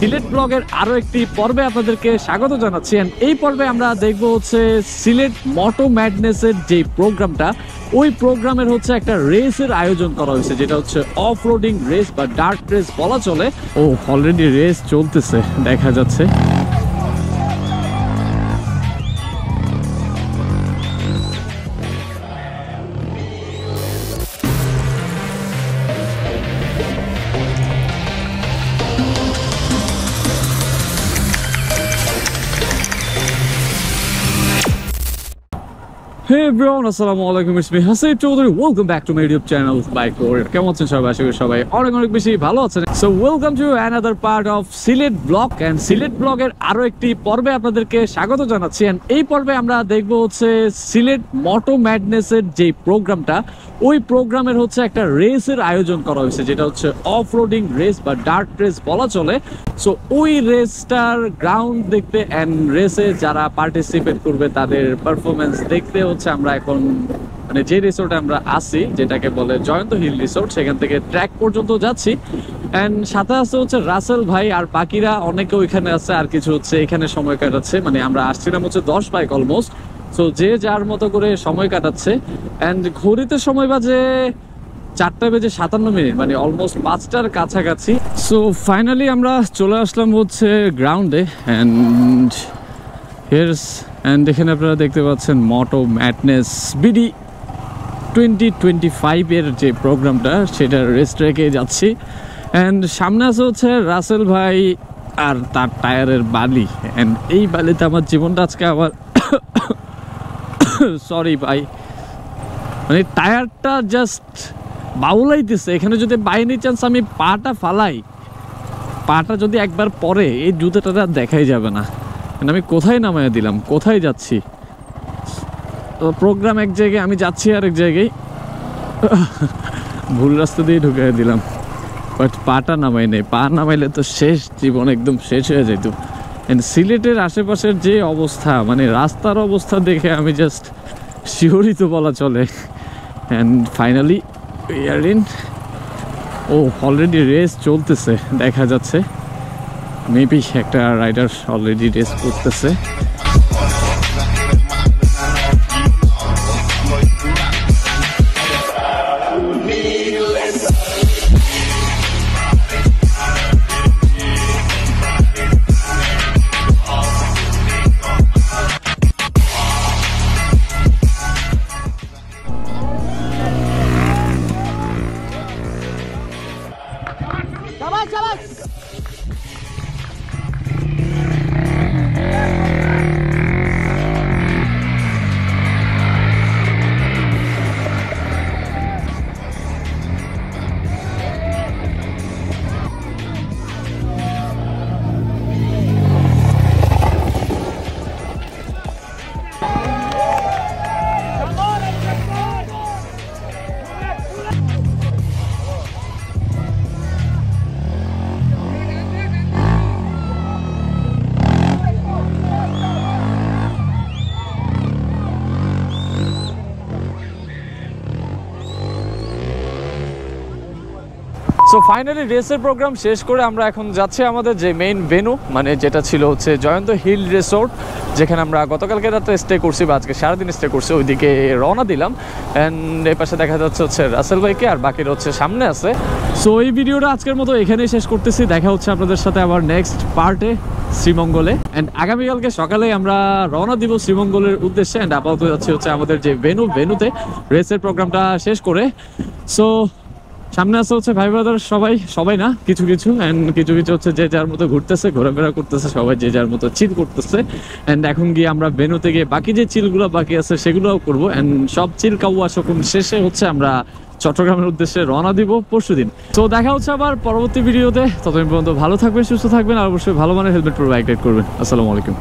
সিলেট ব্লগের আরো একটি পর্বে আপনাদেরকে স্বাগত জানাচ্ছি। এই পর্বে আমরা দেখবো হচ্ছে সিলেট মোটো ম্যাডনেসের যে প্রোগ্রামটা, ওই প্রোগ্রামের হচ্ছে একটা রেসের আয়োজন করা হয়েছে, যেটা হচ্ছে অফ রোডিং রেস বা ডার্ট রেস বলা চলে। ও অলরেডি রেস চলতেছে দেখা যাচ্ছে। Hey everyone, Assalamualaikum, it's me Haseeb Choudhury. Welcome back to my YouTube channel Bike Warrior. কেমন আছেন সবাই? আশা করি সবাই অনেক বেশি ভালো আছেন। So welcome to another part of Sylhet blog, and Sylhet ব্লগের আরো একটি পর্বে আপনাদেরকে স্বাগত জানাচ্ছি। এই পর্বে আমরা দেখবো হচ্ছে সিলেট মোটো ম্যাডনেসের যে প্রোগ্রামটা, ওই প্রোগ্রামের হচ্ছে একটা রেসের আয়োজন করা হয়েছে, যেটা হচ্ছে অফ রোডিং রেস বা ডার্ট রেস বলা চলে। সো ওই রেসটার গ্রাউন্ড দেখতে এন্ড রেসে যারা পার্টিসিপেট করবে তাদের পারফরমেন্স দেখতে হচ্ছে আমরা এখন মানে যে রিসোর্টে আমরা আসি, যেটাকে বলে জয়ন্ত হিল রিসোর্ট, সেখান থেকে ট্র্যাক পর্যন্ত যাচ্ছি। এন্ড সাথে আছে হচ্ছে রাসেল ভাই, আর বাকিরা অনেকে ওইখানে আছে, আর কিছু হচ্ছে এখানে সময় কাটাচ্ছে। মানে আমরা আসছিলাম হচ্ছে 10 বাইক অলমোস্ট। সো যে যার মতো করে সময় কাটাচ্ছে। এন্ড ঘড়িতে সময় বাজে 4:57, মানে অলমোস্ট 5টার কাছাকাছি। সো ফাইনালি আমরা চলে আসলাম হচ্ছে গ্রাউন্ডে। এন্ড এখানে আপনারা দেখতে পাচ্ছেন মোটো ম্যাডনেস বিডি 2025 এর যে প্রোগ্রামটা, সেটা রেস্ট রেখে যাচ্ছি। এন্ড সামনে আছে হচ্ছে রাসেল ভাই আর তার টায়ারের বালি। এন্ড এই বালিতে আমার জীবনটা আজকে আবার সরি ভাই, মানে টায়ারটা জাস্ট বাউলাইতেছে। এখানে যদি বাই এনি চান্স আমি পাটা ফালাই, পাটা যদি একবার পরে, এই জুতোটা দেখাই যাবে না। আমি কোথায় নামায় দিলাম, কোথায় যাচ্ছি? তো প্রোগ্রাম এক জায়গায়, আমি যাচ্ছি আরেক জায়গায়, ভুল রাস্তা দিয়ে ঢুকিয়ে দিলাম। বাট পাটা নামাই নেই, পা নামাইলে তো শেষ, জীবন একদম শেষ হয়ে যেত। এন্ড সিলেটের আশেপাশের যে অবস্থা, মানে রাস্তার অবস্থা দেখে আমি জাস্ট শিহরিত বলা চলে। And finally we are in. ও অলরেডি রেস চলতেছে দেখা যাচ্ছে। মেবি একটা রাইডার অলরেডি রেস করতেছে। সো ফাইনালি রেসের প্রোগ্রাম শেষ করে আমরা এখন যাচ্ছি আমাদের যে মেইন ভেনু, মানে যেটা ছিল হচ্ছে জয়ন্ত হিল রিসোর্ট, যেখানে আমরা গতকালকে রাতে স্টে করছি বা আজকে সারাদিন স্টে করছি। ওইদিকে রওনা দিলাম। অ্যান্ড এই পাশে দেখা যাচ্ছে হচ্ছে রাসেল ভাইকে, আর বাকিরা হচ্ছে সামনে আছে। সো এই ভিডিওটা আজকের মতো এখানেই শেষ করতেছি। দেখা হচ্ছে আপনাদের সাথে আবার নেক্সট পার্টে শ্রীমঙ্গলে। অ্যান্ড আগামীকালকে সকালে আমরা রওনা দিব শ্রীমঙ্গলের উদ্দেশ্যে। অ্যান্ড আপাতত যাচ্ছি হচ্ছে আমাদের যে ভেনুতে রেসের প্রোগ্রামটা শেষ করে। সো সামনে আছে হচ্ছে ভাই ব্রাদার সবাই না, কিছু অ্যান্ড কিছু হচ্ছে যে যার মতো ঘুরতেছে, ঘোরাফেরা করতেছে, সবাই যে যার মতো চিল করতেছে। অ্যান্ড এখন গিয়ে আমরা ভেনুতে গিয়ে বাকি যে চিলগুলো বাকি আছে সেগুলোও করবো। অ্যান্ড সব চিল কাউয়া শকুন শেষে হচ্ছে আমরা চট্টগ্রামের উদ্দেশ্যে রওনা দিব পরশুদিন। তো দেখা হচ্ছে আবার পরবর্তী ভিডিওতে। ততদিন পর্যন্ত ভালো থাকবেন, সুস্থ থাকবেন, আর অবশ্যই ভালো মানের হেলমেট পরে বাইক রাইড করবেন। আসসালামু আলাইকুম।